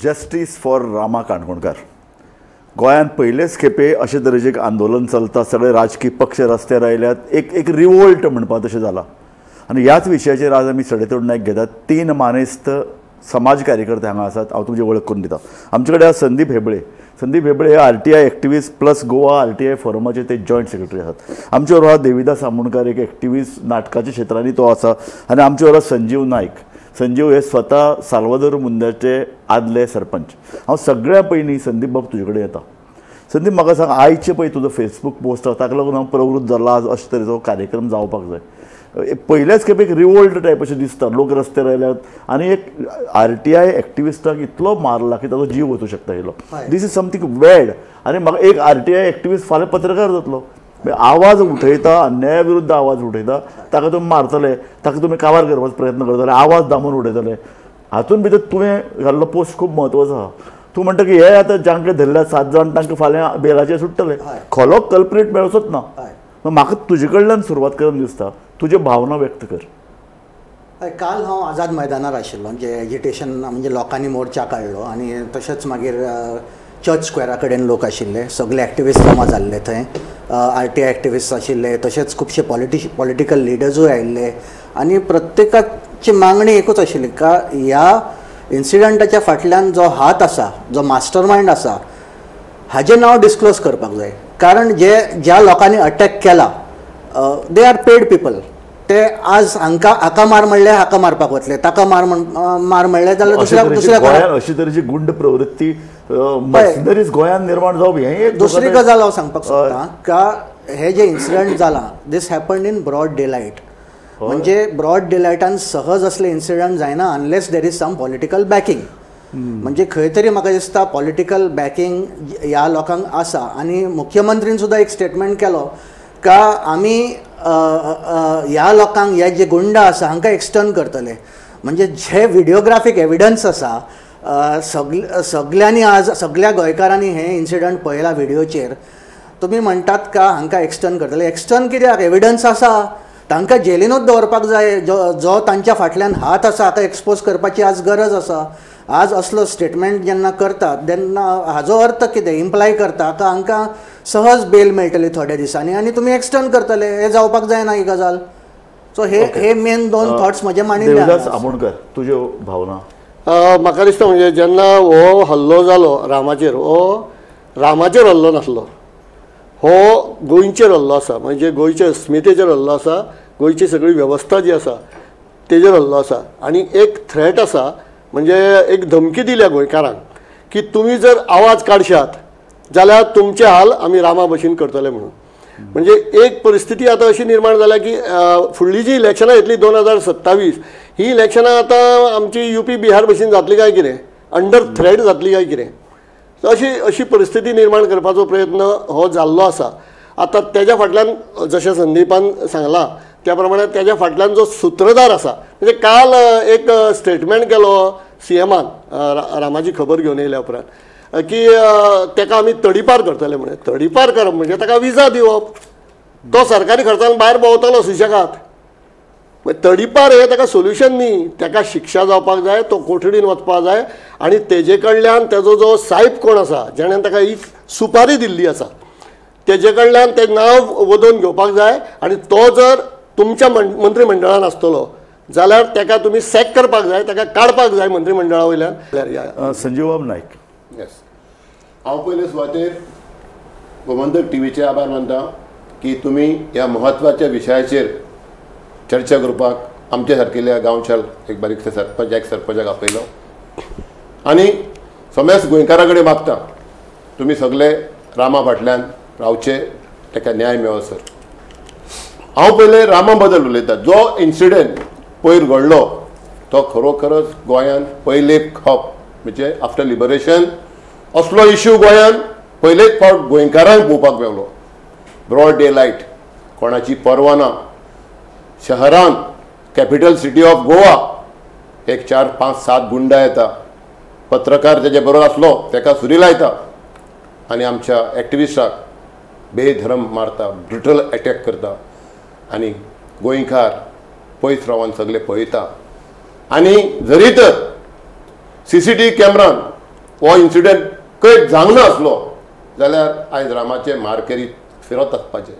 Justice for Rama Kankonkar. गोंयांत पयलेच खेपे अशे तरेचें आंदोलन चलता, सगळे राजकीय पक्ष रस्त्यार आयल्यात, एक रिवोल्ट म्हणपा तशें जाला. आनी ह्याच विशयाचेर आज आमी सडेतोड नायक घेतात. 3 मानेस्त समाज कार्यकर्ते हांगा आसात. हांव तुमची वळख करून दिता. आमचे कडेन संदीप हेबळे. संदीप हेबळे हे RTI activist plus Goa RTI फोरमाचे ते जॉयंट सेक्रेटरी आसात. आमचे बरोबर देविदास आमोणकार, एक एक्टिविस्ट नाटकाच्या क्षेत्रांनी तो आसा. आनी आमचे बरोबर संजीव नायक. संजीव हे स्वता साल्वादोर मुंद्याचे आदले सरपंच. हांव सगळ्या पयलीं संदीप बाब तुजे कडेन येता. संदीप म्हाका सांग, आयचे पळय तुजो फेसबूक पोस्ट आसा ताका लागून हांव प्रवृत्त जाला आज अशे तरेचो कार्यक्रम जावपाक जाय. पयल्याच खेपे एक रिवोल्ट टायप अशें दिसता, लोक रस्त्यार आयल्यात आनी एक RTI एक्टिविस्टाक इतलो मारला की ताचो जीव वचूं शकता येयलो. दीस इज समथींग वेड. आनी म्हाका एक RTI एक्टिविस्ट फाल्यां पत्रकार जातलो, आवाज उठयता, अन्याया विरुद्ध आवाज उठयता, ताका तुमी मारतले, ताका तुमी काबार करपाचो प्रयत्न करतले, आवाज दामून उडयतले. हातूंत भितर तुवें घाल्लो पोस्ट खूब म्हत्वाचो आसा. तूं म्हणटा की हे आतां जांकां धरल्यात 7 जाण तांकां फाल्यां बेलाचेर सुट्टले. खरो कल्प्रेट मेळचोच ना. म्हाका तुजे कडल्यान सुरवात करून दिसता, तुज्यो भावना व्यक्त कर. काल हांव आझाद मैदानार आशिल्लो, जे एजिटेशन म्हणजे लोकांनी मोर्चा काडलो आनी तशेंच मागीर चर्च स्क्वेरा कडेन लोक आशिल्ले, सगळे एक्टिविस्ट जमा जाल्ले थंय. RTI एक्टिविस्ट आशिल्ले, तशेंच खुबशे पॉलिटिकल लिडर्सूय आयिल्ले आनी प्रत्येकाची मागणी एकूच आशिल्ली का ह्या इन्सिडंटाच्या फाटल्यान जो हात आसा, जो मास्टर मायंड आसा, हाजें नांव डिस्क्लोज करपाक जाय. कारण ज्या लोकांनी अटॅक केला दे आर पेड पीपल. ते आज हाका मार म्हणले हाका मारपाक वतले, ताका मार म्हणले जाल्यार दुसऱ्या अशी तरेची गुंड प्रवृत्ती मशिनरीज गोंयांत निर्माण जावप हे दुसरी गजाल हांव सांगपाक सोदतां का हे जे इन्सिडंट जाला this happened in broad daylight. म्हणजे ब्रॉड डे लायटान सहज असले इन्सिडंट जायना unless there is some political backing. म्हणजे खंय तरी म्हाका दिसता पॉलिटिकल बॅकिंग ह्या लोकांक आसा. आनी मुख्यमंत्रीन सुद्दां एक स्टेटमेंट केलो का आमी ह्या लोकांक हे जे गुंड आसा हांकां एक्सटर्न करतले. म्हणजे जे व्हिडिओग्राफीक एविडन्स आसा, सगळ्यांनी आज सगळ्या गोंयकारांनी हे इन्सिडंट पळयला व्हिडिओचेर. तुमी म्हणटात का हांकां एक्सटर्न करतले. एक्सटर्न कित्याक? एविडन्स आसा. तांकां जेलीनूच दवरपाक जाय. जो तांच्या फाटल्यान हात आसा हाका एक्सपोज करपाची आज गरज आसा. आज असलो स्टेटमेंट जेन्ना करतात तेन्ना हाजो अर्थ कितें इम्प्लाय करता का हांकां सहज बेल मेळटली थोड्या दिसांनी आनी तुमी एक्सटर्न करतले. हे जावपाक जायना ही गजाल. सो हे मेन 2 थॉट्स म्हजे मांडिल्ले. आमोणकर, तुज्यो भावना? म्हाका दिसता म्हणजे जेन्ना हो हल्लो जालो रामाचेर, हो रामाचेर हल्लो नासलो, हो गोंयचेर हल्लो आसा. म्हणजे गोंयच्या अस्मितेचेर हल्लो आसा, गोंयची सगळी वेवस्था जी आसा तेजेर हल्लो आसा. आनी एक थ्रेट आसा, म्हणजे एक धमकी दिल्या गोंयकारांक की तुमी जर आवाज काडशात जाल्यार तुमचे हाल आमी रामा भशेन करतले म्हणून. म्हणजे एक परिस्थिती आतां अशी निर्माण जाल्या की फुडली जी इलेक्शनां येतली 2027 ही इलेक्शनां आतां आमची UP बिहार भशेन जातली काय कितें, अंडर थ्रेट जातली काय कितें, अशी परिस्थिती निर्माण करपाचो प्रयत्न हो जाल्लो आसा. आतां तेज्या फाटल्यान जशें संदीपान सांगलां त्या प्रमाणे तेज्या फाटल्यान जो सूत्रधार आसा, म्हणजे काल एक स्टेटमेंट केलो CMान रामाची खबर घेवन येयल्या उपरांत की ताका आमी तडीपार करतले म्हणे. तडीपार करप म्हणजे ताका विजा दिवप. तो सरकारी खर्चान भायर भोंवतलो सुशेगाद. तडीपार हे ताका सोल्युशन न्ही. ताका शिक्षा जावपाक जाय, तो कोठडीन वचपाक जाय आनी तेजे कडल्यान तेजो जो साहेब कोण आसा जेणें ताका ही सुपारी दिल्ली आसा तेजे कडल्यान तें नांव वदोवन घेवपाक जाय. आनी तो जर तुमच्या मंत्रिमंडळान आसतलो जाल्यार ताका तुमी सॅक करपाक जाय, ताका काडपाक जाय मंत्रिमंडळा वयल्यान. संजीव बाब नायक. येस, हांव पयले सुवातेर गोमंतक TVचे आभार मानता की तुमी ह्या म्हत्वाच्या विशयाचेर चर्चा करपाक आमच्या सारकिल्ल्या गांवच्या एक बारीकशे सरपंचाक आपयलो. आनी समेस्त गोंयकारा कडेन मागता तुमी सगळे रामा फाटल्यान रावचे, ताका न्याय मेळसर. हांव पयले रामा बद्दल उलयतां. जो इन्सिडंट पयर घडलो तो खरोखरच गोंयांत पयले खप, म्हणजे आफ्टर लिबरेशन असलो इश्यू गोंयांत पयलेच फावट गोंयकारांक पळोवपाक मेळलो. ब्रॉड डे लायट, कोणाची पर्वा ना, शहरान कॅपिटल सिटी ऑफ गोवा एक 4, 5, 7 गुंडा येता, पत्रकार तेजे बरोबर आसलो ताका सुरी लायता आनी आमच्या एक्टिविस्टाक बेधर्म मारता, ब्रुटल अटॅक करता आनी गोंयकार पयस रावन सगळे पळयता. आनी जरी तर CCTV कॅमेरान हो इन्सिडंट खंय जावंक नासलो जाल्यार आयज रामाचे मारकेरी फिरत आसपाचें.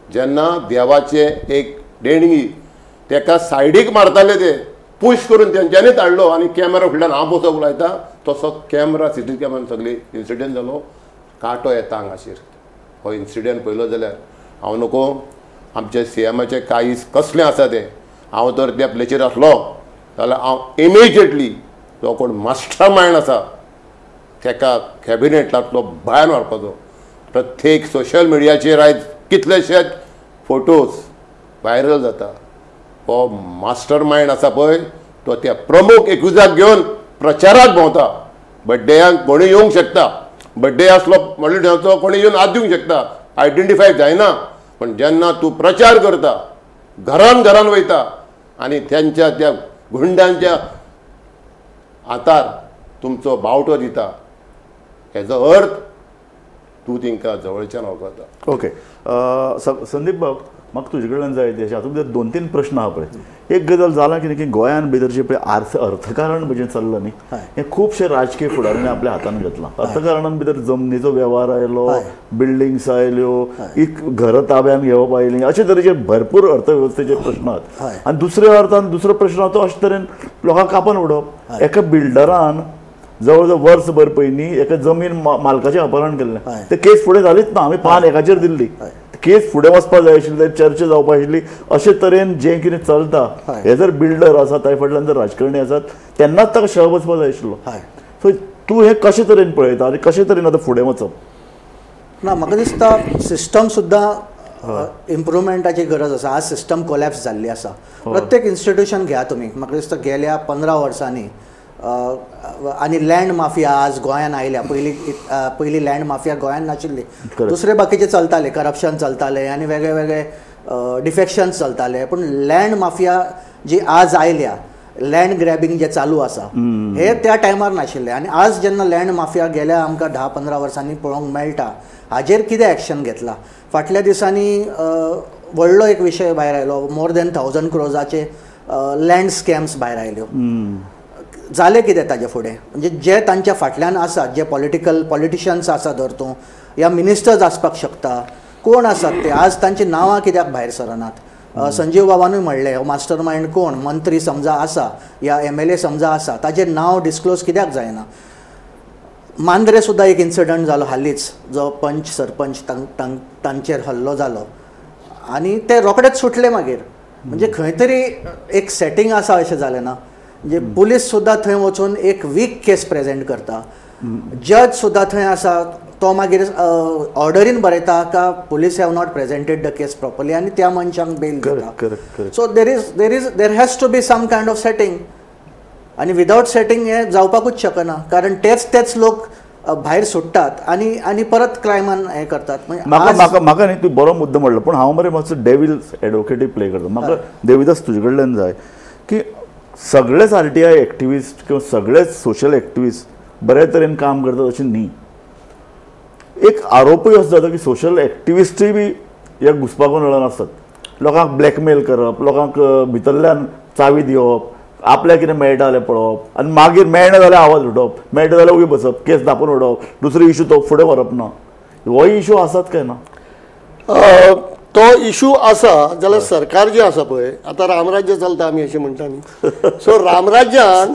जेन्ना देवाचे एक देणगी ताका सायडीक मारताले ते पुश करून तेंच्यांनीच हाडलो आनी कॅमेरा फुडल्यान हांव बसोंक लायता तसो कॅमेरा सीसीटीव्ही कॅमेरान सगळी इन्सिडंट जालो. कांटो येता हांगासर. हो इन्सिडंट पळयलो जाल्यार हांव नको आमचे सीएमाचे कायीस कसलें आसा तें हांव तर त्या प्लेसीर आसलो जाल्यार हांव इमिजिएटली जो कोण मास्टर मायंड आसा ताका कॅबिनेटांतलो भायर मारपाचो. प्रत्येक सोशल मिडियाचेर आयज कितलेशेच फोटोज व्हायरल जाता. हो मास्टर मायंड आसा पळय तो त्या प्रमुख एक्युजाक घेवन प्रचाराक भोंवता. बड्डेयांक कोणी येवंक शकता. बड्डे आसलो म्हणल्यार कोणी येवन हात दिवंक शकता. आयडेंटिफाय जायना. पण जेन्ना तूं प्रचार करता घरान घरान वयता आनी त्यांच्या त्या गुंड्यांच्या हातार तुमचो बावटो दिता हेजो अर्थ तूं तांकां जवळच्यान वळखता. ओके संदीप बाब म्हाका तुजे कडल्यान जाय ते हातूंत भितर 2-3 प्रश्न आहा पळय. एक गजाल जाला कितें की गोंयान भितर जे पळय अर्थकारण म्हणजे चल्लां न्ही हें खुबशे राजकीय फुडाऱ्यांनी आपल्या हातान घेतलां. अर्थकारणान भितर जमनीचो वेव्हार आयलो, बिल्डिंग्स आयल्यो, घरां ताब्यान घेवप आयलीं, अशे तरेचे भरपूर अर्थवेवस्थेचे प्रश्न आहात. आनी दुसऱ्या अर्थान दुसरो प्रश्न आहा तो अशे तरेन लोकांक कापून उडोवप. एका बिल्डरान जवळ जवळ वर्सभर पयलीं एका जमीन मालकाचें अपहरण केल्लें. ते केस फुडें जालीच ना. आमी पान एकाचेर दिल्ली. केस फुडें वचपाक जाय आशिल्ली, चर्चा जावपाक आशिल्ली. अशे तरेन जें कितें चलता हे जर बिल्डर आसा ताचे फाटल्यान जर राजकारणी आसात तेन्नाच ताका शह बसपाक जाय आशिल्लो. सो तूं हें कशे तरेन पळयता आनी कशे तरेन आतां फुडें वचप? ना म्हाका दिसता सिस्टम सुद्दां इम्प्रुवमेंटाची गरज आसा. आज सिस्टम कोलॅप्स जाल्ली आसा. प्रत्येक इन्स्टिट्यूशन घ्या तुमी. म्हाका दिसता गेल्या 15 वर्सांनी आनी लँड माफिया आज गोंयान आयल्या. पयलीं लँड माफिया गोंयान नाशिल्ली. दुसरे बाकीचे चलताले, करप्शन चलताले आनी वेगळे वेगळे डिफेक्शन्स चलताले. पूण लँड माफिया जी आज आयल्या, लँड ग्रॅबिंग जे चालू आसा हे त्या टायमार नाशिल्ले. आनी आज जेन्ना लँड माफिया गेल्या आमकां 10-15 वर्सांनी पळोवंक मेळटा हाजेर कितें एक्शन घेतला. फाटल्या दिसांनी व्हडलो एक विशय भायर आयलो. More than 1000 crores land scams भायर आयल्यो. जालें कितें ताजे फुडें? म्हणजे जे तांच्या फाटल्यान आसात, जे पॉलिटिशियन्स आसा धर तूं या मिनिस्टर्स आसपाक शकता, कोण आसात ते आज तांची नांवां कित्याक भायर सरनात? संजीव बाबानूय म्हणलें हो मास्टर मायंड कोण, मंत्री समजा आसा या MLA समजा आसा, ताजें नांव डिस्क्लोज कित्याक जायना? मांद्रे सुद्दां एक इन्सिडंट जालो हालींच, जो पंच सरपंच तांचेर हल्लो जालो आनी ते रोखडेच सुटले मागीर. म्हणजे खंय तरी एक सेटींग आसा अशें जालें ना? म्हणजे पुलीस सुद्दां थंय वचून एक वीक केस प्रेजेंट करता. जज सुद्दां थंय आसा तो मागीर ऑर्डरीन बरयता का police have not presented the case properly आनी त्या मनशांक बेल दिता. So there has to be some kind of setting. आनी विदाउट सेटींग हें जावपाकूच शकना. कारण तेच लोक भायर सुट्टात आनी परत क्रायमान हें करतात. म्हाका न्ही तूं बरो मुद्दो म्हणलो. पूण हांव मरे मातसो डेविल्स एडवोकेटूय प्ले करता. म्हाका देविदास तुजे कडल्यान जाय की सगळेच RTI एक्टिविस्ट किंवा सगळेच सोशल एक्टिविस्ट बऱ्या तरेन काम करतात अशें न्ही. एक आरोपूय असो जाता की सोशल एक्टिविस्टूय बी ह्या घुसपागोंदळान आसतात. लोकांक ब्लॅकमेल करप, लोकांक भितरल्यान चावी दिवप, आपल्याक कितें मेळटा जाल्यार पळोवप आनी मागीर मेळना जाल्यार आवाज उठोवप, मेळटा जाल्यार उगी बसप, केस धांपून उडोवप, दुसरो इशू तो फुडें व्हरप ना. हो इशू आसात काय ना? तो इशू आसा जाल्यार सरकार जे आसा पळय आतां रामराज्य चलता आमी अशें म्हणटा न्ही. सो रामराज्यान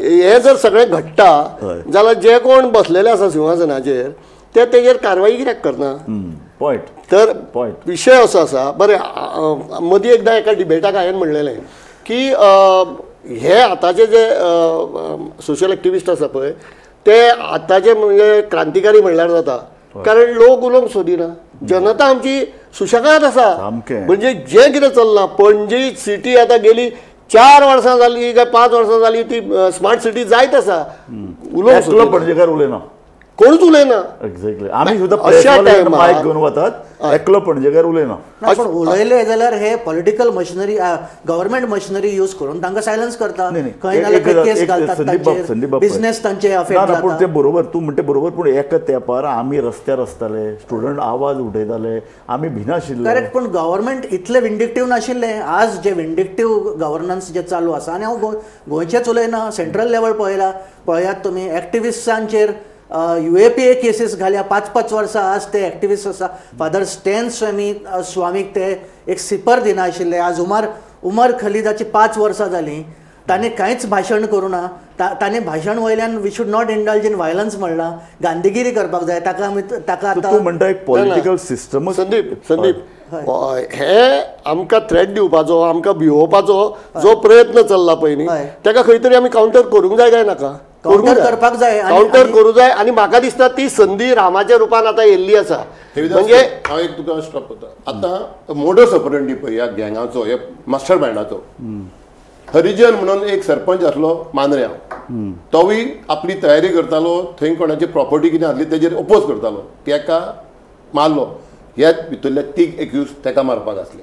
हे जर सगळें घडटा जाल्यार जे कोण बसलेले आसा सिंहासनाचेर ते तेजेर कारवाई कित्याक करना? पॉयंट. तर विशय असो आसा. बरें, मदीं एकदां एका डिबेटाक हांवें म्हणलेलें की हे आतांचे जे सोशल एक्टिविस्ट आसा पळय ते आतांचे म्हणजे क्रांतिकारी म्हणल्यार जाता. कारण लोक उलोवंक सोदिना. जनता आमची सुशेगाद आसा. म्हणजे जे कितें चल्लां पणजी सिटी आतां गेली 4 वर्सां जाली काय 5 वर्सां जाली ती स्मार्ट सिटी जायत आसा. उलोवंक पणजेकार उलयना. कोणूच उलयना. एक्झॅक्टली आमी सुद्दां अशा टायमार मायक घेवन वतात एकलो पणजेकार उलयना. पण उलयले जाल्यार हे political machinery government machinery use करून तांकां सायलन्स करता. खंय ना जाल्यार केस घालतात, बिझनेस तांचे अफेक्ट ना. पूण जाता. ते बरोबर तूं म्हणटा बरोबर, पूण एका तेंपार आमी रस्त्यार आसताले, स्टुडंट आवाज उठयताले, आमी भिनाशिल्ले. करेक्ट. पूण गव्हर्नमेंट इतले विंडिक्टीव नाशिल्ले. आज जे विंडिक्टीव गव्हर्नन्स जे चालू आसा, आनी हांव गोंयचेच उलयना, सेंट्रल लेवल पळयात तुमी. एक्टिविस्टांचेर UAPA केसीस घाल्या 5-5 वर्सां. आज ते एक्टिविस्ट आसा. फादर स्टॅन स्वामीक ते एक सिपर दिनाशिल्ले. आज उमर खलीदाची 5 वर्सां जालीं. ताणें कांयच भाशण करूं ना. ताणें भाशण वयल्यान we should not indulge in violence म्हणलां. गांधीगिरी करपाक जाय. ताका तूं म्हणटा एक पॉलिटिकल सिस्टम. संदीप हे आमकां थ्रेट दिवपाचो, आमकां भिवोवपाचो जो प्रयत्न चल्ला पळय न्ही, ताका खंय तरी आमी कावंटर करूंक जाय काय नाका? काउंटर करपाक जाय, काउंटर करूं जाय. आनी म्हाका दिसता ती संदी रामाच्या रुपान आतां येयल्ली आसा. म्हणजे हांव एक तुका स्टॉप करता. आतां मोडस ऑपरंडी पळय ह्या गँगाचो, ह्या मास्टर मायंडाचो. हरिजन म्हणून एक सरपंच आसलो मांद्र्या. तोवूय आपली तयारी करतालो, थंय कोणाची प्रॉपर्टी कितें आसली तेजेर ओपोज करतालो. ताका मारलो. ह्याच भितरले 3 एक्यूज ताका मारपाक आसले.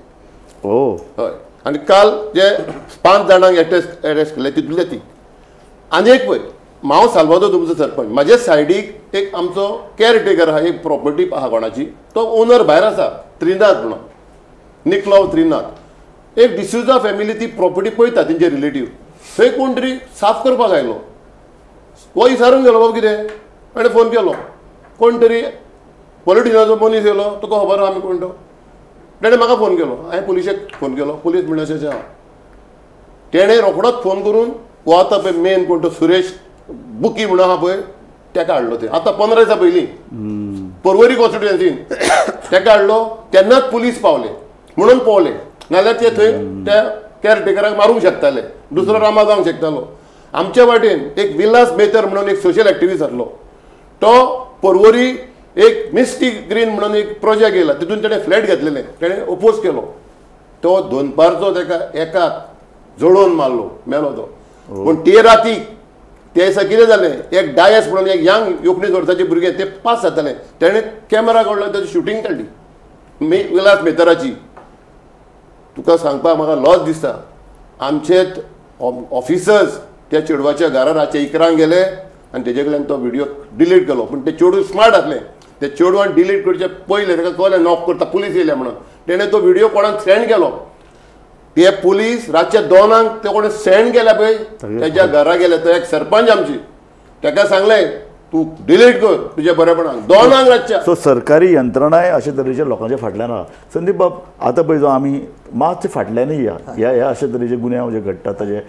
हय. आनी काल जे 5 जाणांक अरेस्ट केले तितूंतले 3. आनी एक पळय मांव सालवादो तुमचो सरपंच, म्हाजे सायडीक एक आमचो केअरटेकर आहा, एक प्रॉपर्टी आहा कोणाची, तो ओनर भायर आसा, त्रिनाथ म्हणून, निक्लॉव त्रिनाथ. एक डिस्युजा फॅमिली ती प्रॉपर्टी पळयता, तेंचे रिलेटीव. थंय कोण तरी साफ करपाक आयलो. हो विचारून गेलो बाबा कितें, ताणें फोन केलो. कोण तरी पॉलिटिशनाचो मनीस येयलो, तुका खबर आहा आमी कोण तो. ताणें म्हाका फोन केलो. हांवें पुलिशेक फोन केलो. पुलीस म्हणले अशें आहा. तेणें रोखडोच फोन करून हो आतां पळय मेन कोण तो सुरेश बुकी म्हणून आहा पळय, ताका हाडलो. ते आतां 15 दिसां पयलीं पर्वरी कॉन्स्टिट्युएन्सीन ताका हाडलो. तेन्नाच पुलीस पावले म्हणून पावले. नाजाल्यार ते थंय त्या केअरटेकराक मारूंक शकताले, दुसरो रामा जावंक शकतालो. आमच्या वाटेन एक विलास मेहतर म्हणून एक सोशल एक्टिविस्ट आसलो. तो पर्वरी एक मिस्टी ग्रीन म्हणून एक प्रोजेक्ट येयला, तितून ताणें फ्लॅट घेतलेले. ताणें ओपोज केलो. तो दोनपारचो ताका एकाक जोडोवन मारलो, मेलो तो. पूण ते रातीक ते दिसा कितें जालें, एक डायस म्हणून एक यंग 19 वर्साचे भुरगे ते पास जाताले. ताणें कॅमेरा काडलो, ताची शुटींग काडली विलास मेहतराची. तुका सांगपाक म्हाका लॉस दिसता. आमचेच ऑफिसर्स त्या चेडवाच्या घरा रातचे 11 गेले आनी तेजे कडल्यान तो व्हिडिओ डिलीट केलो. पूण ते चेडूं स्मार्ट आसलें. ते चेडवान डिलीट करचे पयले ताका कळलें नॉक करता पुलीस येयले म्हणून. तेणें तो व्हिडिओ कोणाक सेंड केलो. ते पुलीस रातच्या 2 ते कोणी सेंड केल्या पळय त्याच्या घरा गेले. तो एक सरपंच आमची, ताका सांगलें तूं डिलीट कर तुज्या बरेपणान. 2 रातच्या. सो सरकारी यंत्रणाय अशे तरेच्या लोकांच्या फाटल्यान आहा. संदीप बाब, आतां पळय जो आमी मातशे फाटल्यानूय या ह्या अशे तरेचे गुन्यांव जे घडटात ताजे,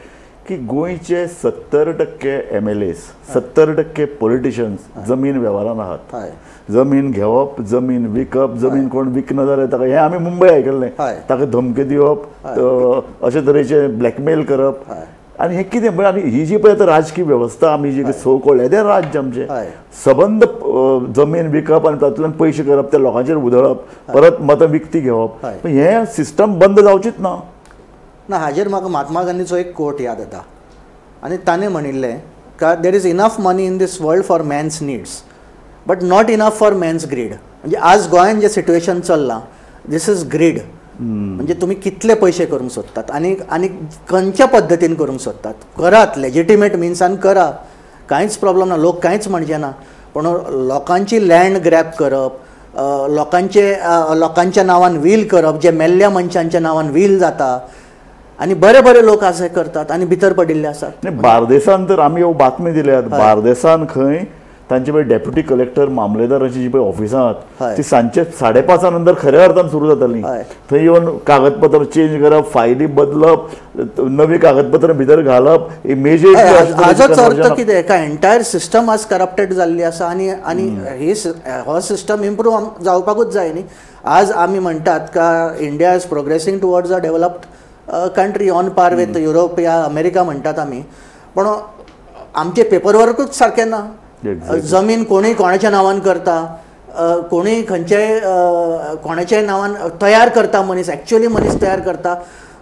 की गोंयचे 70% MLAs 70% पॉलिटिशियन्स जमीन वेव्हारान आहात. जमीन घेवप, जमीन विकप, जमीन कोण विकना जाल्यार ताका, हें आमी मुंबय आयकल्लें, ताका धमकी दिवप, अशे तरेचे ब्लॅकमेल करप. आनी हें कितें पळय, आनी ही जी पळय आतां राजकीय वेवस्था आमी जी सो कळ्ळें येदें राज्य आमचें, सबंद जमीन विकप आनी तातूंतल्यान पयशे करप, त्या लोकांचेर उधळप, परत मतां विकती घेवप, हें सिस्टम बंद जावचीच ना. ना, हाजेर म्हाका महात्मा गांधीचो एक कोट याद येता. आनी ताणें म्हणिल्लें का there is enough money in this world for man's needs but not enough for man's greed. म्हणजे आज गोंयान जें सिट्युएशन चल्लां, दीस इज ग्रीड. म्हणजे तुमी कितले पयशे करूंक सोदतात आनी आनी खंयच्या पद्दतीन करूंक सोदतात. करात, लेजिटिमेट मिन्सान करा, कांयच प्रॉब्लम ना, लोक कांयच म्हणचे ना. पूण लोकांची लँड ग्रॅब करप, लोकांच्या नांवान वील करप, जे मेल्ल्या मनशांच्या नांवान वील जाता, आनी बरे बरे लोक अशें करतात आनी भितर पडिल्ले आसात. बार्देसान तर आमी ह्यो बातमी दिल्यात. बार्देसान खंय तांचे पळय डेप्युटी कलेक्टर मामलेदाराची जी पळय ऑफिसां आहात ती सांजचे 5:30 नंतर खऱ्या अर्थान सुरू जातालीं. थंय येवन कागदपत्र चेंज करप, फायली बदलप, नवी कागदपत्र भितर घालप, इमेजीस. हाजोच अर्थ कितें, का एंटायर सिस्टम आज करप्टेड जाल्ली आसा. आनी आनी हो सिस्टम इम्प्रूव जावपाकूच जाय न्ही. आज आमी म्हणटात का India is progressing towards a developed country on par with Europe या अमेरिका म्हणटात आमी. पण आमचे पेपर वर्कूच सारकें ना. जमीन कोणूय कोणाच्या नांवान करता, कोणूय खंयच्याय कोणाच्याय नांवान तयार करता मनीस, एक्चुअली मनीस तयार करता,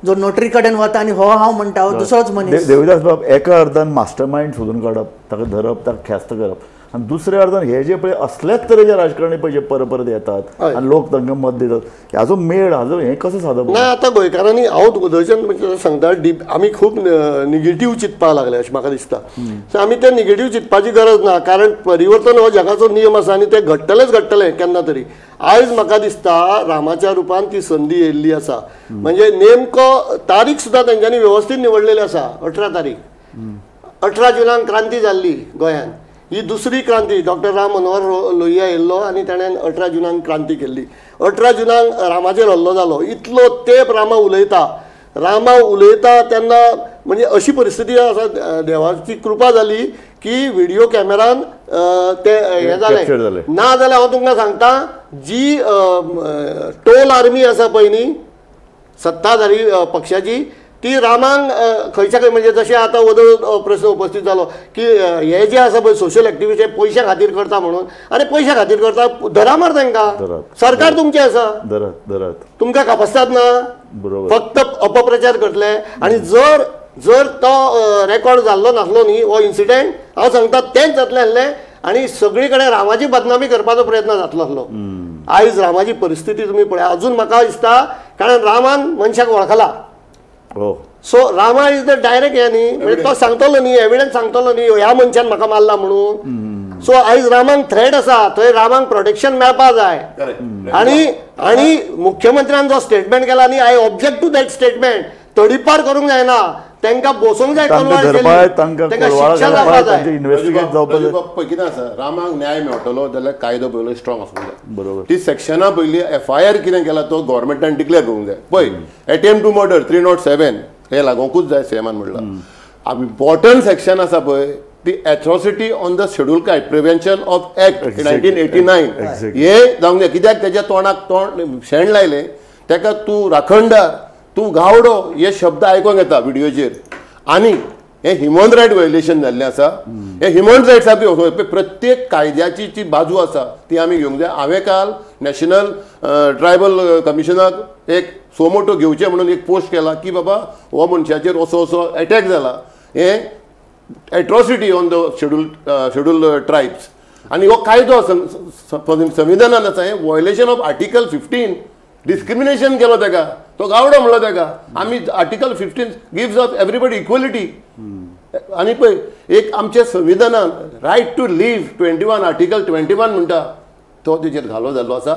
जो नोटरी कडेन वता आनी हो हांव म्हणटा दुसरोच मनीस. देविदास बाब, एका अर्थान मास्टर मायंड सोदून काडप, ताका धरप, ताका ख्यास्त करप. आणि दुसऱ्या अर्थान हे जे पळय असल्याच तरेचे राजकारणी पळय जे परत येतात आणि लोक तांकां मत दितात हाजो मेळ हाजो हें कसो सादो ना आतां गोंयकारांनी हांव उदयचंद म्हणजे सांगता आमी खूब निगेटीव चिंतपाक लागले अशें म्हाका दिसता सो आमी ते निगेटीव चिंतपाची गरज ना कारण परिवर्तन हो जगाचो नियम आसा आनी ते घडटलें केन्ना तरी आयज म्हाका दिसता रामाच्या रुपान ती संदी येयल्ली आसा म्हणजे नेमको तारीख सुद्दां तेंच्यांनी वेवस्थीत निवडलेली आसा 18 तारीख 18 जुनाक क्रांती जाल्ली गोंयांत ही दुसरी क्रांती डॉक्टर राम मनोहर लोहिया येयल्लो आनी ताणें 18 जुनाक क्रांती केल्ली 18 जुनाक रामाचेर हल्लो जालो इतलो तेंप रामा उलयता तेन्ना म्हणजे अशी परिस्थिती आसा देवाची कृपा जाली की व्हिडिओ कॅमेरान ते हें जालें ना जाल्यार हांव तुमकां सांगता जी टोल आर्मी आसा पळय न्ही सत्ताधारी पक्षाची ती रामांक खंयच्या खंय म्हणजे जशें आतां वदळ प्रश्न उपस्थित जालो की हे जे आसा पळय सोशल एक्टिविटी पयशा खातीर करता म्हणून आनी पयशा खातीर करता धरा मार तांकां सरकार तुमचें आसा तुमकां कापासतात ना फक्त अपप्रचार करतले आनी जर तो रेकॉर्ड जाल्लो नासलो न्ही हो इन्सिडेंट हांव सांगता तेंच जातलें आसलें आनी सगळी कडेन रामाची बदनामी करपाचो प्रयत्न जातलो आसलो आयज रामाची परिस्थिती तुमी पळया अजून म्हाका दिसता कारण रामान मनशाक वळखला so Rama is the direct हे न्ही म्हणजे तो सांगतलो न्ही एविडन्स सांगतलो न्ही ह्या मनशान म्हाका मारला म्हणून सो आयज रामांक थ्रेट आसा थंय रामांक प्रोटेक्शन मेळपा जाय आनी मुख्यमंत्र्यान जो स्टेटमेंट केला न्ही I object to that statement तडीपार करूंक जायना तांकां बसोवंक जाय तांकां शिक्षा जावपा जाय कितें आसा रामाक न्याय मेळटलो जाल्यार कायदो पयलो स्ट्रॉंग आसूंक जाय बरोबर ती सेक्शना पयली FIR कितें केला तो गव्हर्मेंटान डिक्लेअर करूंक जाय पळय अटेम्प्ट टू मर्डर 307 हे लागोंकूच जाय सीएमान म्हणला इम्पॉर्टंट सेक्शन आसा पळय ती atrocity on the schedule caste prevention of act 1989 हे जावंक जाय कित्याक तेज्या तोंडाक तोंड शेण लायलें ताका तूं राखणदार तूं गावडो हे शब्द आयकोंक येता व्हिडिओचेर आनी हे ह्युमन रायट वायोलेशन जाल्लें आसा हे ह्युमन रायट्साक प्रत्येक कायद्याची जी बाजू आसा ती आमी घेवंक जाय हांवें काल नॅशनल ट्रायबल कमिशनाक एक सोमोटो घेवचें म्हणून एक पोस्ट केला की बाबा हो मनशाचेर असो अटॅक जाला हे atrocity on the schedule tribes आनी हो कायदो संविधानान आसा हे वायोलेशन ऑफ आर्टिकल 15 डिस्क्रिमिनेशन केलो ताका तो गावडो म्हणलो ताका आमी article 15 gives off everybody equality आनी पळय एक आमच्या संविधानान रायट टू लीव 21 आर्टिकल 21 म्हणटा तो तेजेर घालो जाल्लो आसा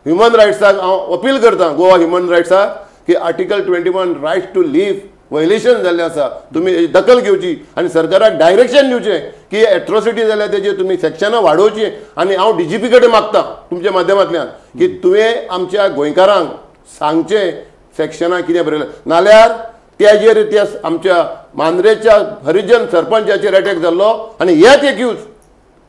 ह्युमन रायट्साक हांव अपील करता गोवा ह्युमन रायट्साक की article 21 right to live violation जाल्लें आसा तुमी दखल घेवची आनी सरकाराक डायरेक्शन दिवचें की एट्रॉसिटी जाल्यार तेजेर तुमी सेक्शनां वाडोवची आनी हांव DGP कडेन मागतां तुमच्या माध्यमांतल्यान की तुवें आमच्या गोंयकारांक सांगचें सेक्शनां कितें बरयलें नाल्यार तेजेर त्या आमच्या मांद्रेच्या हरिजन सरपंचाचेर अटॅक जाल्लो आनी हेच एक्यूज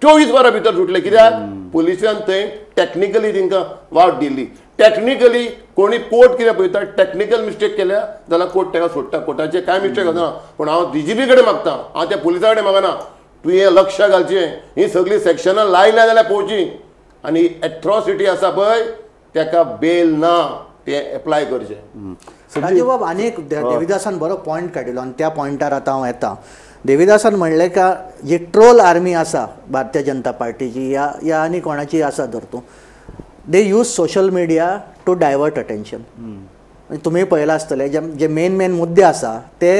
24 वरां भितर सुटले कित्याक पुलिसांन थंय टॅक्निकली तांकां वाट दिल्ली टॅक्निकली कोणी कोर्ट कितें पळयता टॅक्निकल मिस्टेक केल्या जाल्यार कोर्ट ताका सोडटा कोर्टाचें कांय मिस्टेक आसना पूण हांव DGP कडेन मागतां हांव त्या पुलिसा कडेन मागना तुवें लक्ष घालचें ही सगळीं सेक्शनां लायल्या जाल्यार पळोवची आनी एट्रॉसिटी आसा पळय ताका बेल ना ते एप्लाय करचें राजीव बाब आनी एक देविदासान बरो पॉयंट काडिल्लो आनी त्या पॉयंटार आतां हांव येता देविदासान म्हणलें का जी ट्रोल आर्मी आसा भारतीय जनता पार्टीची या आनी कोणाची आसा धर तूं they use social media to divert attention तुमी पळयलां आसतलें जे मेन मुद्दे आसा ते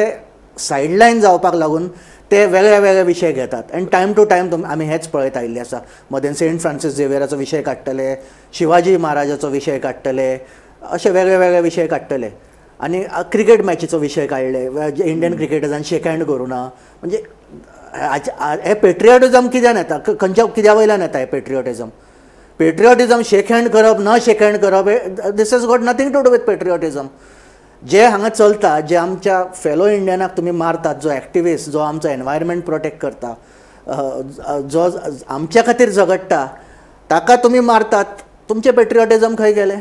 सायडलायन जावपाक लागून ते वेगळे विशय घेतात आनी टायम टू टायम आमी हेच पळयत आयिल्ले आसा मदें सेंट फ्रांसीस झेवियराचो विशय काडटले शिवाजी महाराजाचो विशय काडटले अशे वेगळे विशय काडटले आनी क्रिकेट मॅचीचो विशय काडले इंडियन क्रिकेटर्सान शेक हँड करूं ना म्हणजे हे पेट्रियोटिजम कित्यान येता कित्या वयल्यान येता हे पेट्रियोटिजम शेक हँड करप न शेक हँड करप this has got nothing to do with patriotism जे हांगा चलता जे आमच्या फेलो इंडियनाक तुमी मारतात जो एक्टिविस्ट जो आमचो एनवायरमेंट प्रोटेक्ट करता जो आमच्या खातीर झगडटा ताका तुमी मारतात तुमचें पेट्रियोटिजम खंय गेलें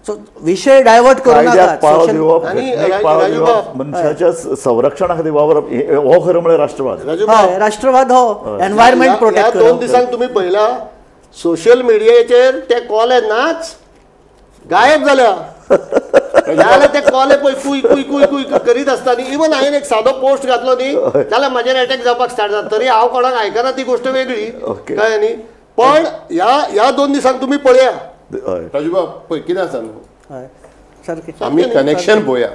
सो विषय डायवर्ट करूं नाकात मनशाच्या संरक्षणा खातीर वावरप हो खरो म्हळ्यार राष्ट्रवाद हो एनवायरमेंट प्रोटेक्ट करप 2 दिसांक तुमी पळयला सोशल मिडियाचेर ते कोले नाच गायब जाल्या जाल्यार ते कोले पळय कुय कुय कुय कुय करीत आसता न्ही. इवन हांवें एक सादो पोस्ट घातलो न्ही जाल्यार म्हाजेर अटॅक जावपाक स्टार्ट जाता. तरी हांव कोणाक आयकना ती गोश्ट वेगळी कळ्ळें न्ही. पण ह्या 2 दिसांक तुमी पळया राजूबाब पळय कितें आसा न्हू, हय सारकें. आमी कनेक्शन पळोवया.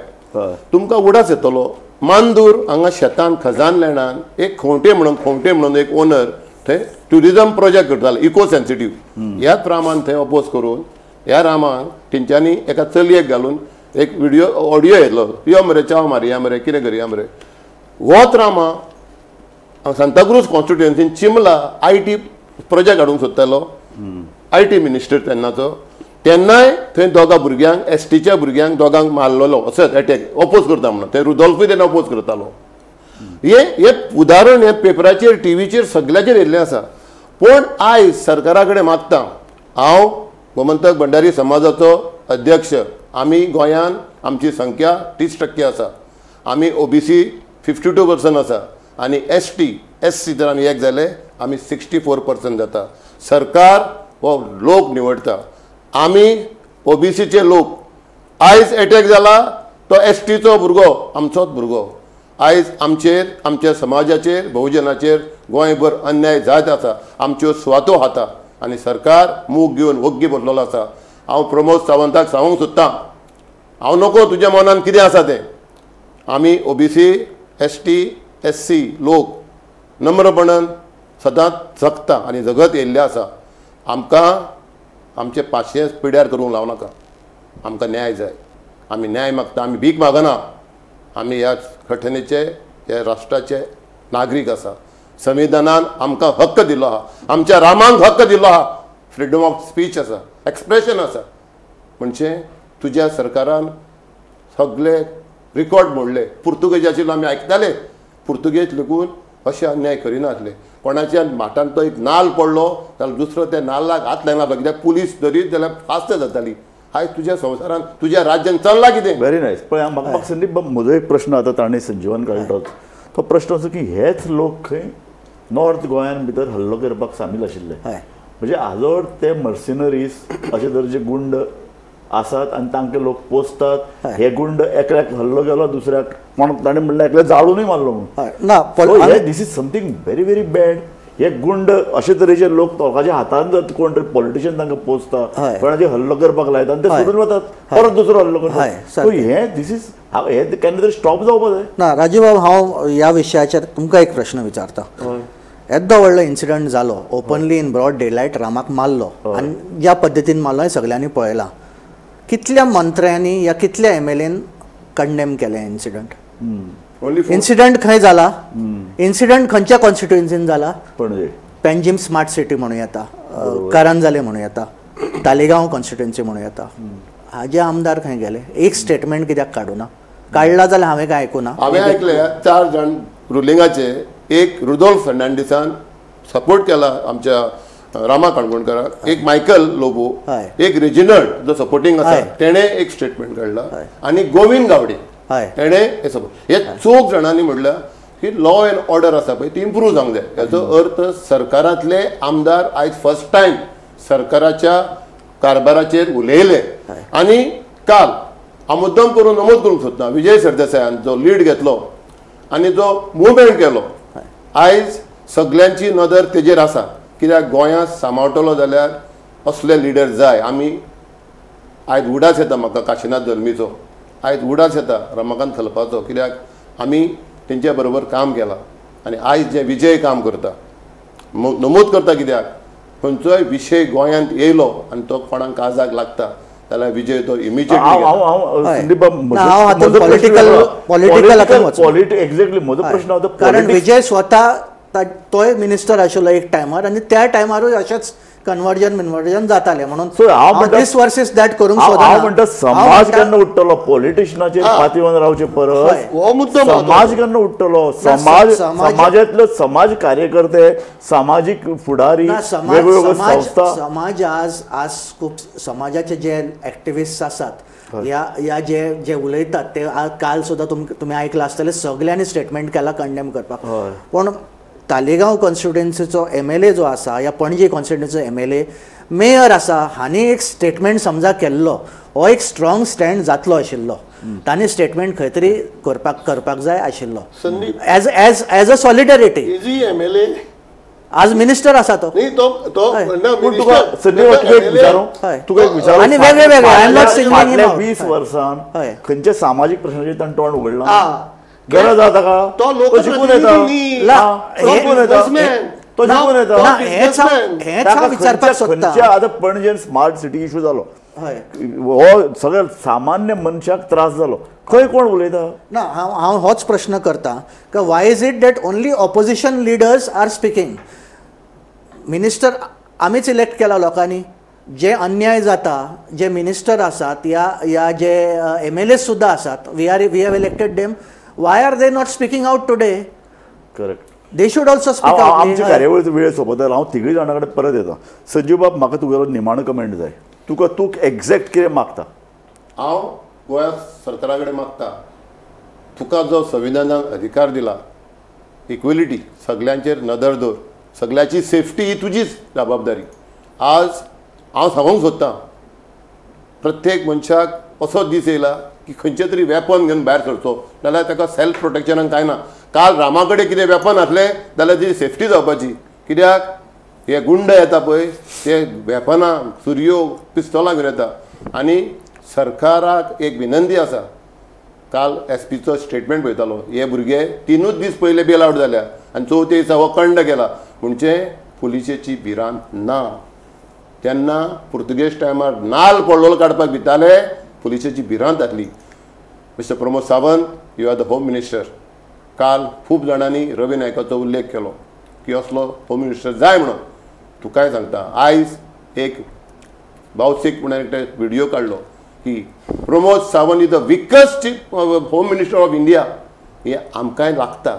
तुमकां उडास येतलो. मांदूर हांगा शेतान खजान लँडान एक खोंटे म्हणून एक ओनर थंय ट्युरिजम प्रोजेक्ट करतालो इको सेन्सिटीव. ह्याच रामान थंय अपोज करून ह्या रामान तेंच्यांनी एका चलयेक घालून एक व्हिडिओ ऑडियो येतलो, यो मरे चाव मारया मरे कितें करया मरे. होच रामा सांताक्रूज कॉन्स्टिट्युएन्सीन चिमला IT प्रोजेक्ट हाडूंक सोदतालो. IT मिनिस्टर तेन्नाचो. तेन्नाय थंय 2 भुरग्यांक STच्या भुरग्यांक 2गांक मारलेलो असोच अटॅक अपोज करता म्हणून. ते रुदोल्फूय तेन्ना अपोज करतालो. हे उदाहरण हे पेपराचेर टीव्हीचेर सगळ्याचेर येयल्लें आसा. पूण आयज सरकारा कडेन मागता, हांव गोमंतक भंडारी समाजाचो अध्यक्ष. आमी गोंयान आमची संख्या 30% आसा. आमी OBC 52% आसा आनी ST SC जर आमी एक जाले आमी 64% जाता. सरकार हो लोक निवडटा. आमी OBCचे लोक. आयज अटॅक जाला तो STचो भुरगो आमचोच भुरगो. आयज आमचेर आमच्या समाजाचेर बहुजनाचेर गोंयभर अन्याय जायत आसा. आमच्यो सुवातो खाता आनी सरकार मूग घेवन वग्गी बसलेलो आसा. हांव प्रमोद सावंताक सांगूंक सोदतां, हांव नको तुज्या मनान कितें आसा तें. आमी OBC ST SC लोक नम्रपणान सदांच जगता आनी जगत येयल्ले आसा. आमकां आमचे पाशये पिड्यार करूंक लाव नाका. आमकां न्याय जाय. आमी न्याय मागता. आमी भीक मागना. आमी ह्या घटनेचे ह्या राष्ट्राचे नागरीक आसा. संविधानान आमकां हक्क दिलो आहा. आमच्या रामांक हक्क दिलो आहा. फ्रिडम ऑफ स्पीच आसा, एक्सप्रेशन आसा. म्हणजे तुज्या सरकारान सगळे रिकॉर्ड मोडले. पुर्तुगेज आशिल्लो आमी आयकताले. पुर्तुगेज लेगून अशे अन्याय करिनासले. कोणाच्या माटान तो एक नाल्ल पडलो जाल्यार दुसरो त्या नाल्लाक हात लायनासलो. कित्याक पुलीस धरीत जाल्यार फास्ट जाताली. आयज तुज्या संवसारान तुज्या राज्यान चल्ला कितें. Very nice. पण म्हाका संदीप म्हजो एक प्रश्न आतां ताणें संजीवन काडलो तो प्रश्न असो की हेच लोक खंय नॉर्थ गोंयान भितर हल्लो करपाक सामील आशिल्ले. म्हणजे आजोड ते मर्सिनरीज अशे तरेचे गुंड आसात आनी तांकां लोक पोसतात. हे गुंड एकल्याक हल्लो केलो दुसऱ्याक कोण ताणें म्हणलें एकल्याक जाळूनय मारलो म्हणून. ना this is something very very bad. हे गुंड अशे तरेचे लोक लोकांच्या हातान जर कोण तरी पॉलिटिशियन तांकां पोसता कोणाचे हल्लो करपाक लायता आनी ते सोडून वतात परत दुसरो हल्लो करतात. हे दीस इज हे केन्ना तरी स्टॉप जावपाक जाय. ना राजूबाब हांव ह्या विशयाचेर तुमकां एक प्रश्न विचारता. येदो व्हडलो इन्सिडंट जालो ओपनली इन ब्रॉड डेलायट रामाक मारलो आनी ज्या पद्दतीन मारलो हें सगळ्यांनी पळयलां. कितल्या मंत्र्यांनी या कितल्या MLAन कंडेम केलें इन्सिडंट. इन्सिडंट खंय जाला. इन्सिडंट खंयच्या कॉन्स्टिट्युएन्सीन जाला. पेंजीम स्मार्ट सिटी म्हणूं येता, करंजाले म्हणूं येता, तालिगांव कॉन्स्टिट्युएन्सी म्हणूं येता. हाजे आमदार खंय गेले. एक स्टेटमेंट कित्याक काडूना. काडला जाल्यार हांवें काय आयकुना. हांवें आयकले 4 जाण रुलिंगाचे. एक रुदोल्फ फर्नांडिसान सपोर्ट केला आमच्या रामा काणकोणकाराक. एक मायकल लोबो, एक रेजिनल्ड जो सपोर्टिंग आसा तेणे एक स्टेटमेंट काडला आनी गोविंद गावडे तेणे हे सपोर्ट. हे 4 जाणांनी म्हटलं की लॉ अँड ऑर्डर आसा पळय ती इम्प्रूव जावंक जाय. हेचो अर्थ सरकारांतले आमदार आयज फर्स्ट टायम सरकाराच्या कारभाराचेर उलयले. आनी काल हांव मुद्दम करून नमूद करूंक सोदता विजय सरदेसायान जो लीड घेतलो आनी जो मुवमेंट केलो आयज सगळ्यांची नदर तेजेर आसा. कित्याक गोंयांत सांबाळटलो जाल्यार असले लिडर जाय. आमी आयज उडास येता म्हाका काशिनाथ जल्मीचो. आयज उडास येता रमाकांत खलपाचो. कित्याक आमी तेंच्या बरोबर काम केलां आनी आयज जे विजय काम करता नमूद करता. कित्याक खंयचोय विशय गोंयांत येयलो आनी तो कोणाक काळजाक लागता जाल्यार विजय तो एक्झॅक्टली म्हजो प्रश्न होता. कारण विजय स्वता तोय मिनिस्टर आशिल्लो एक टायमार आनी त्या टायमारूय अशेंच कन्वर्जन जातालें म्हणून दिस वर्सेस दॅट करूंक सोदना. हांव म्हणटा समाज केन्ना उठ्ठलो पॉलिटिशियनाचेर पातयेवन रावचे परस समाज केन्ना उठ्ठलो. समाजांतले समाज कार्यकर्ते सामाजीक फुडारी वेगवेगळ्यो संस्था. समाज आज खूब समाजाचे जे एक्टिविस्ट आसात ह्या जे उलयतात ते काल सुद्दां तुमी आयकलां आसतलें सगळ्यांनी स्टेटमेंट केला कंडेम करपाक. पूण तालिगांव कॉन्स्टिट्युएन्सीचो MLA जो आसा या पणजी कॉन्स्टिट्युएन्सीचो MLA मेयर आसा हांणी एक स्टेटमेंट समजा केल्लो हो एक स्ट्रॉंग स्टँड जातलो आशिल्लो तांणी स्टेटमेंट खंय तरी करपाक जाय आशिल्लो as a solidarity. Easy MLA आज मिनिस्टर आसा तो न्ही तो आनी वेगळे I am not singling him out. 20 वर्सान खंयच्या सामाजीक प्रश्नाचेर ताणें तोंड उगडलां गरज आहा ताका तो शिकून येता तो शिकून येता हेच हांव विचारपाक सोदतां. आतां पणजेन स्मार्ट सिटी इशू जालो हो सगळ्या सामान्य मनशाक त्रास जालो खंय कोण उलयता ना हांव होच प्रश्न करता का why is it that only opposition leaders are speaking. Minister आमीच इलेक्ट केला लोकांनी. जे अन्याय जाता जे मिनिस्टर आसात या जे MLA सुद्दां आसात we have elected them. Why are they not speaking out today. Correct they should also speak out. आमच्या कार्यावळीचो वेळ सोंपता हांव तिगूय जाणां कडेन परत येता. संजीव बाब म्हाका तुगेलो निमाणो कमेंट जाय. तूं एग्जॅक्ट कितें मागता. हांव गोंया सरकारा कडेन मागता तुका जो संविधानाक अधिकार दिला इक्वेलिटी सगळ्यांचेर नदर दवर सगळ्याची सेफ्टी ही तुजीच जबाबदारी. आज हांव सांगूंक सोदतां प्रत्येक मनशाक असो दीस येयला की खंयचे तरी वेपन घेवन भायर सरचो जाल्यार ताका सेल्फ प्रोटेक्शनाक कांय ना. काल रामा कडेन कितें वेपन आसलें जाल्यार ती सेफ्टी जावपाची. कित्याक हे गुंड येता पळय ते वेपनां सुरयो पिस्तोलां घेवन येता. आनी सरकाराक एक विनंती आसा. काल SPचो स्टेटमेंट पळयतालो हे भुरगे 3 दीस पयले बेल आवट जाल्या आनी 4थ्या दिसा हो कंड केला म्हणजे पुलिशेची भिरांत ना. तेन्ना पुर्तुगेज टायमार नाल्ल पडलोलो काडपाक भिताले पुलिशेची भिरांत आसली. Mister Pramod Sawant you are the home minister. काल खूब जाणांनी रवी नायकाचो उल्लेख केलो की असलो होम मिनिस्टर जाय म्हणून. तुकाय सांगता आयज एक बावसीक म्हणून एकटे व्हिडिओ काडलो की Pramod Sawant is the weakest home minister of India. हे आमकांय लागता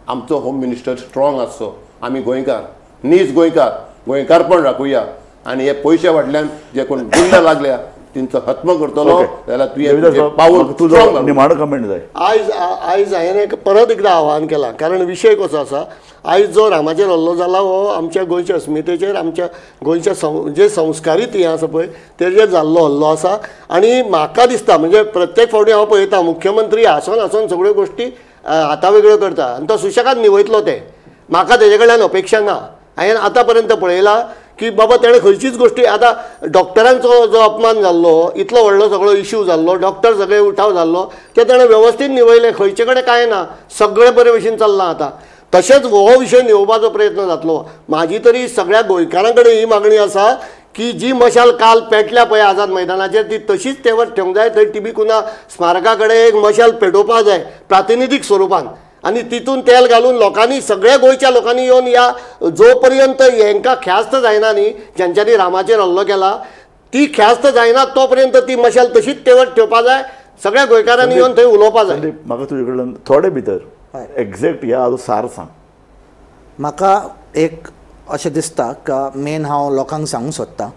आमचो होम मिनिस्टर स्ट्रॉंग आसचो. आमी गोंयकार नीज गोंयकारपण राखुया आनी हे पयशे फाटल्यान जे कोण गुंड लागल्या तेंचो खत्म करतलो जाल्यार तुवें पावल तुजो निमाणो कमेंट जाय. आयज हांवें एक परत एकदां आव्हान केलां कारण विशय कसो आसा. आयज जो रामाचेर हल्लो जाला हो आमच्या गोंयच्या अस्मितेचेर आमच्या गोंयच्या जे संस्कारीत हें आसा पळय तेजेर जाल्लो हल्लो आसा. आनी म्हाका दिसता म्हणजे प्रत्येक फावटी हांव पळयतां मुख्यमंत्री हांसोन सगळ्यो गोश्टी हातावेगळ्यो करता आनी तो सुशेगाद निवयतलो ते. म्हाका तेजे कडल्यान अपेक्षा ना. हांवें आतां पर्यंत पळयलां की बाबा तेणें खंयचीच गोश्टी आतां डॉक्टरांचो जो अपमान जाल्लो इतलो व्हडलो सगळो इश्यू जाल्लो डॉक्टर सगळे उठाव जाल्लो ते ताणें वेवस्थीत निवयलें. खंयचे कडेन कांय ना सगळें बरे भशेन चल्लां. आतां तशेंच हो विशय निवपाचो प्रयत्न जातलो. म्हाजी तरी सगळ्या गोंयकारां कडेन ही मागणी आसा की जी मशाल काल पेटल्या पळय आझाद मैदानाचेर ती तशीच तेवट ठेवंक जाय. थंय टिबुक्रुना स्मारका कडेन एक मशाल पेटोवपाक जाय प्रातिनिधीक स्वरुपान आनी तितून तेल घालून लोकांनी सगळ्या गोंयच्या लोकांनी येवन या जो पर्यंत हांकां ख्यास्त जायना न्ही ज्यांच्यांनी रामाचेर हल्लो केला ती ख्यास्त जायना तो पर्यंत ती मशाल तशीच तेवट ठेवपाक जाय. सगळ्या गोंयकारांनी येवन थंय उलोवपाक जाय. म्हाका तुजे कडल्यान थोडे भितर एग्जॅक्ट ह्या हाजो सार सांग. म्हाका एक अशें दिसता का मेन हांव लोकांक सांगूंक सोदतां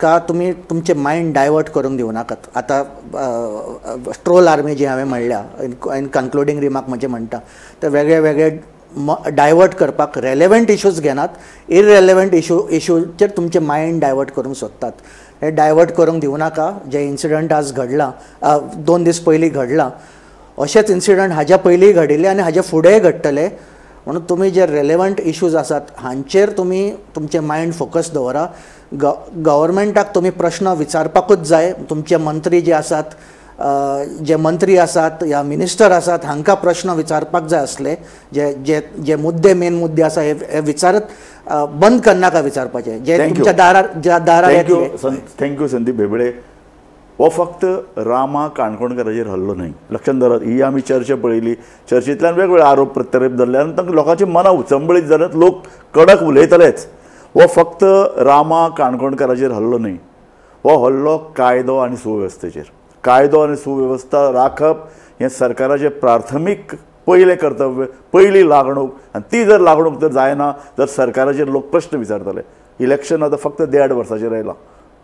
का तुमी तुमचें मायंड डायवर्ट करूंक दिवं नाकात. आतां ट्रोल आर्मी जी हांवें म्हणल्या इन कन्क्लुडींग रिमार्क म्हणजे म्हणटा ते वेगळे डायवर्ट करपाक रेलेवंट इश्यूज घेनात. इररेलेवंट इश्यूचेर तुमचें मायंड डायवर्ट करूंक सोदतात. हे डायवर्ट करूंक दिवं नाका. जे इन्सिडंट आज घडला 2 दीस पयलीं घडला अशेंच इन्सिडंट हाज्या पयलीं घडिल्ले आनी हाज्या फुडेंय घडटले. म्हणून तुमी जे रेलेवंट इश्यूज आसात हांचेर तुमी तुमचें मायंड फोकस दवरा. गव्हर्मेंटाक तुमी प्रश्न विचारपाकूच जाय. तुमचे मंत्री जे आसात जे मंत्री आसात या मिनिस्टर आसात हांकां प्रश्न विचारपाक जाय असले जे मेन मुद्दे आसा हे विचारत बंद करनाका विचारपाचे जे तुमच्या दारार येतले. थँक्यू संदीप भेबळे. हो फक्त रामा काणकोणकाराचेर हल्लो न्हय लक्षांत दवरात. ही आमी चर्चा पळयली. चर्चेंतल्यान वेगवेगळे आरोप प्रत्यारोप जाल्ले आनी तांकां लोकांची मनां उचंबळीत जाल्यात. लोक कडक उलयतलेच. हो फक्त रामा काणकोणकाराचेर हल्लो न्हय. हो हल्लो कायदो आनी सुवेवस्थेचेर. कायदो आनी सुवेवस्था राखप हें सरकाराचें प्राथमीक पयलें कर्तव्य पयली लागणूक आनी ती जर लागणूक जर जायना जर सरकाराचेर लोक प्रश्न विचारतले. इलेक्शन आतां फक्त 1.5 वर्साचेर आयलां.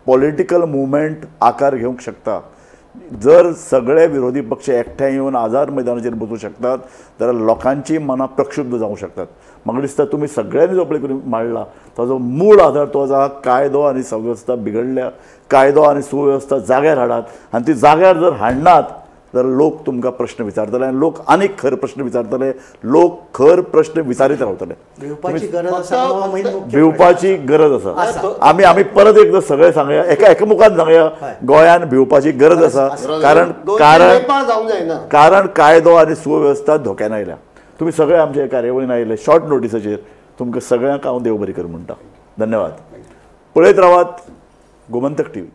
पॉलिटिकल मुवमेंट आकार घेवंक शकता. जर सगळे विरोधी पक्ष एकठांय येवन आझाद मैदानाचेर बसूं शकतात जाल्यार लोकांची मनां प्रक्षुब्ध जावंक शकतात. म्हाका दिसता तुमी सगळ्यांनी जो पळय करून मांडला ताजो मूळ आधार तो आसा कायदो आनी सुवेवस्था बिगडल्या, कायदो आनी सुवेवस्था जाग्यार हाडात, आनी ती जाग्यार जर हाडनात जाल्यार लोक तुमकां प्रश्न विचारतले आनी लोक आनीक खर प्रश्न विचारतले, लोक खर प्रश्न विचारीत रावतले. भिवपाची गरज आसा भिवपाची गरज आसा. आमी परत एकदां सगळे सांगया, एका मुखान सांगया, गोंयान भिवपाची गरज आसा. कारण कायदो आनी सुवेवस्था धोक्यान आयल्या. तुम्ही सगळे आमच्या कार्यावळीन आयले शॉर्ट नोटिसाचेर. तुमकां सगळ्यांक हांव देव बरी कर म्हणटा. धन्यवाद. पळयत रावात गोमंतक TV.